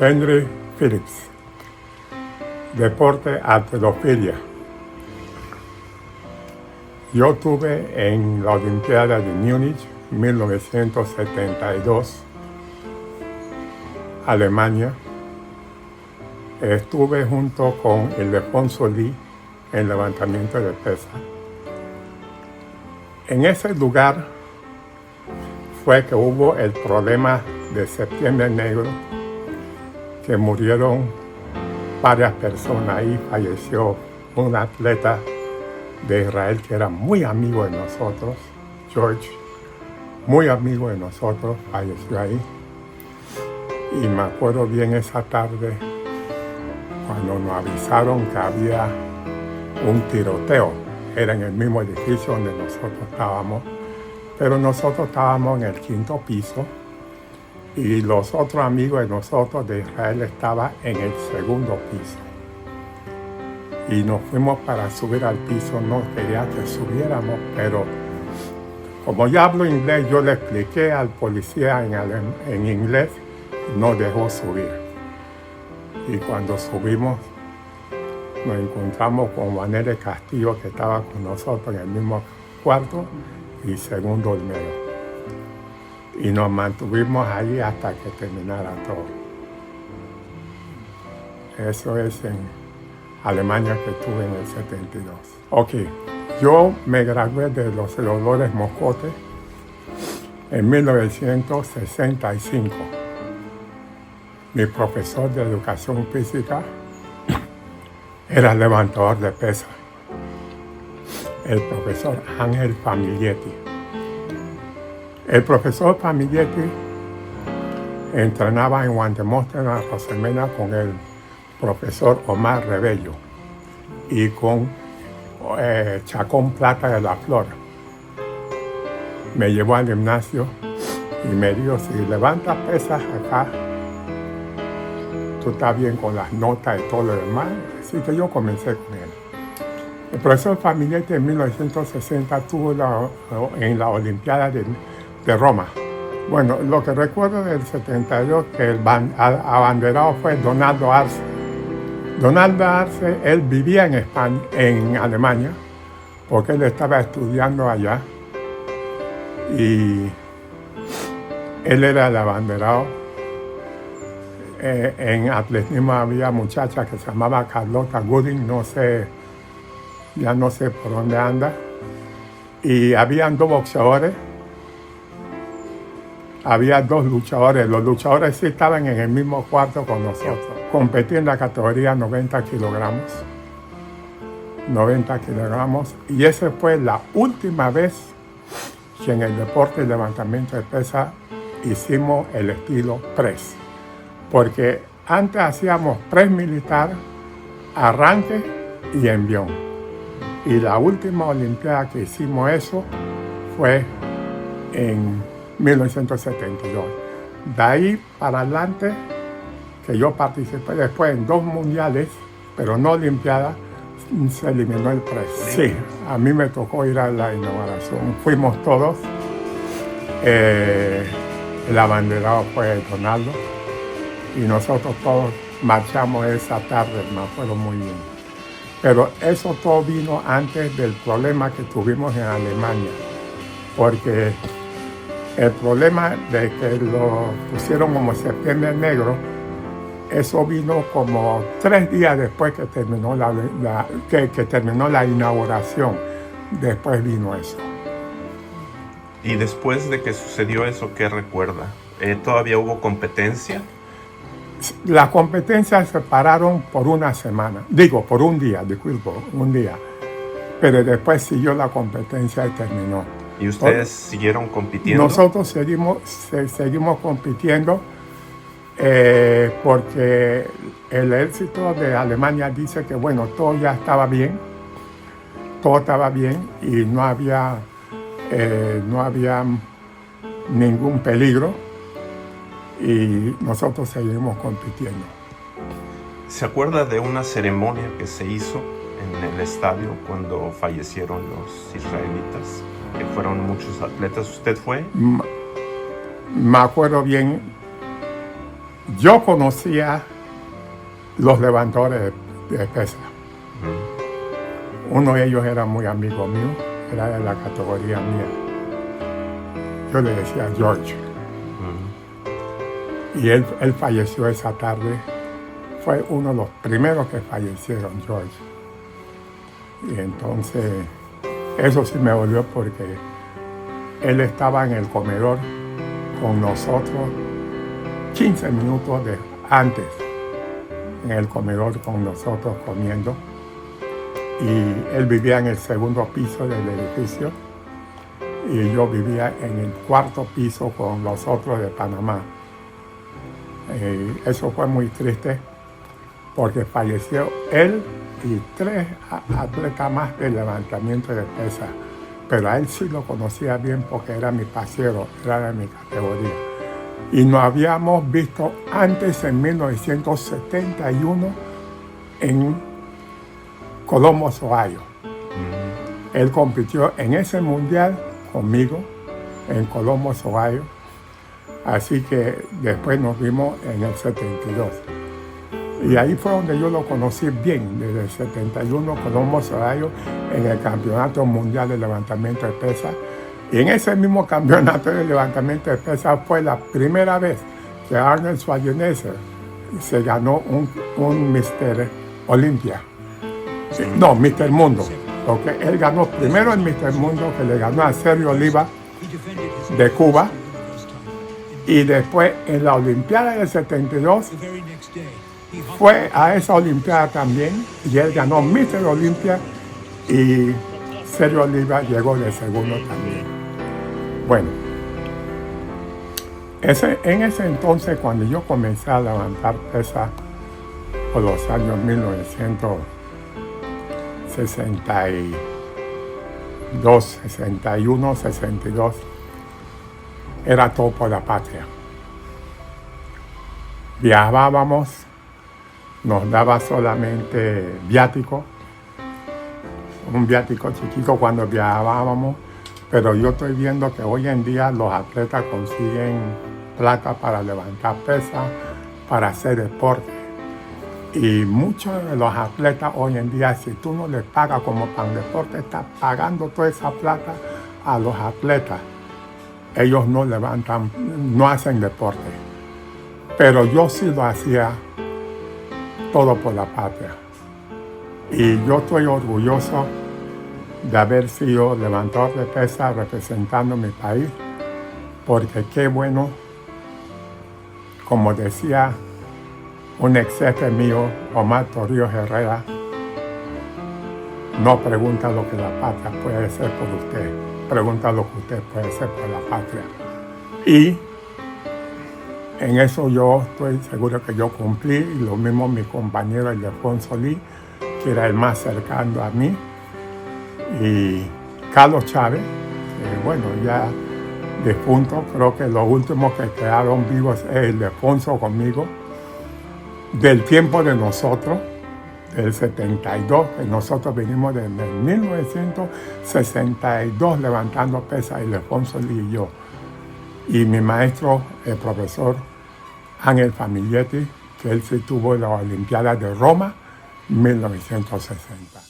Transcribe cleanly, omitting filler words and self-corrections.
Henry Phillips. Deporte, halterofilia. Yo estuve en la Olimpiada de Múnich, 1972, Alemania. Estuve junto con Ildefonso Lee en levantamiento de pesas. En ese lugar fue que hubo el problema de Septiembre Negro, que murieron varias personas. Ahí falleció un atleta de Israel que era muy amigo de nosotros, George, muy amigo de nosotros, falleció ahí. Y me acuerdo bien esa tarde cuando nos avisaron que había un tiroteo. Era en el mismo edificio donde nosotros estábamos, pero nosotros estábamos en el 5º piso y los otros amigos de nosotros de Israel estaban en el 2º piso. Y nos fuimos para subir al piso, no quería que subiéramos, pero como ya hablo inglés, yo le expliqué al policía en inglés, no dejó subir. Y cuando subimos, nos encontramos con Juanele Castillo, que estaba con nosotros en el mismo cuarto, y segundo Olmedo. Y nos mantuvimos allí hasta que terminara todo. Eso es en Alemania, que estuve en el 72. Ok, yo me gradué de los Dolores Moscote en 1965. Mi profesor de educación física era levantador de pesas, el profesor Ángel Famiglietti. El profesor Famiglietti entrenaba en Guantemala, Rosemena, con el profesor Omar Rebello y con Chacón Plata de la Flor. Me llevó al gimnasio y me dijo, si levantas pesas acá, tú estás bien con las notas y todo lo demás. Así que yo comencé con él. El profesor Famiglietti en 1960 estuvo en la Olimpiada de Roma. Bueno, lo que recuerdo del 72 que el abanderado fue Donaldo Arce. Donaldo Arce, él vivía en España, en Alemania, porque él estaba estudiando allá. Y él era el abanderado. En atletismo había muchacha que se llamaba Carlota Gooding, ya no sé por dónde anda. Y habían 2 boxeadores. Había 2 luchadores. Los luchadores sí estaban en el mismo cuarto con nosotros. Competí en la categoría 90 kilogramos. 90 kilogramos. Y esa fue la última vez que en el deporte de levantamiento de pesas hicimos el estilo press. Porque antes hacíamos press militar, arranque y envión. Y la última olimpiada que hicimos eso fue en 1972. De ahí para adelante, que yo participé después en 2 mundiales, pero no olimpiadas, se eliminó el press. Sí, a mí me tocó ir a la inauguración. Fuimos todos. El abanderado fue Donaldo. Y nosotros todos marchamos esa tarde, me acuerdo muy bien. Pero eso todo vino antes del problema que tuvimos en Alemania, porque el problema de que lo pusieron como Septiembre Negro, eso vino como 3 días después que terminó terminó la inauguración. Después vino eso. Y después de que sucedió eso, ¿qué recuerda? ¿Todavía hubo competencia? Las competencias se pararon por una semana, por un día, un día. Pero después siguió la competencia y terminó. ¿Y ustedes siguieron compitiendo? Nosotros seguimos compitiendo porque el ejército de Alemania dice que, bueno, todo ya estaba bien, y no había ningún peligro. Y nosotros seguimos compitiendo. ¿Se acuerda de una ceremonia que se hizo en el estadio cuando fallecieron los israelitas? Que fueron muchos atletas. ¿Usted fue? Me acuerdo bien yo conocía los levantadores de pesas. Uno de ellos era muy amigo mío, era de la categoría mía. Yo le decía George. Y él falleció esa tarde. Fue uno de los primeros que fallecieron, George. Y entonces, eso sí me dolió porque él estaba en el comedor con nosotros 15 minutos antes, en el comedor con nosotros comiendo. Y él vivía en el segundo piso del edificio y yo vivía en el cuarto piso con los otros de Panamá. Eso fue muy triste porque falleció él y 3 atletas más de levantamiento de pesas, pero a él sí lo conocía bien porque era mi parcero, era de mi categoría. Y nos habíamos visto antes en 1971 en Columbus, Ohio. Él compitió en ese mundial conmigo en Columbus, Ohio. Así que después nos vimos en el 72. Y ahí fue donde yo lo conocí bien, desde el 71, Columbus, Ohio, en el Campeonato Mundial de Levantamiento de Pesas. Y en ese mismo campeonato de levantamiento de pesas fue la primera vez que Arnold Schwarzenegger se ganó un Mr. Olympia. No, Mr. Mundo. Porque él ganó primero el Mr. Mundo, que le ganó a Sergio Oliva de Cuba. Y después en la Olimpiada del 72 fue a esa Olimpiada también y él ganó Mr. Olympia y Sergio Oliva llegó de segundo también. Bueno, en ese entonces cuando yo comencé a levantar pesas por los años 1962, 61, 62, era todo por la patria. Viajábamos, nos daba solamente viático, un viático chiquito cuando viajábamos, pero yo estoy viendo que hoy en día los atletas consiguen plata para levantar pesas, para hacer deporte. Y muchos de los atletas hoy en día, si tú no les pagas como para un deporte, estás pagando toda esa plata a los atletas. Ellos no levantan, no hacen deporte. Pero yo sí lo hacía todo por la patria. Y yo estoy orgulloso de haber sido levantador de pesas representando mi país, porque qué bueno, como decía un ex jefe mío, Omar Torrijos Herrera, no pregunta lo que la patria puede hacer por usted, pregunta lo que usted puede hacer por la patria. Y en eso yo estoy seguro que yo cumplí, y lo mismo mi compañero Ildefonso Lee, que era el más cercano a mí, y Carlos Chávez, que bueno, ya difunto, creo que los últimos que quedaron vivos es Ildefonso conmigo, del tiempo de nosotros, del 72, que nosotros venimos desde 1962 levantando pesas, Ildefonso Lee y yo. Y mi maestro, el profesor Ángel Famiglietti, que él sí tuvo la Olimpiada de Roma, 1960.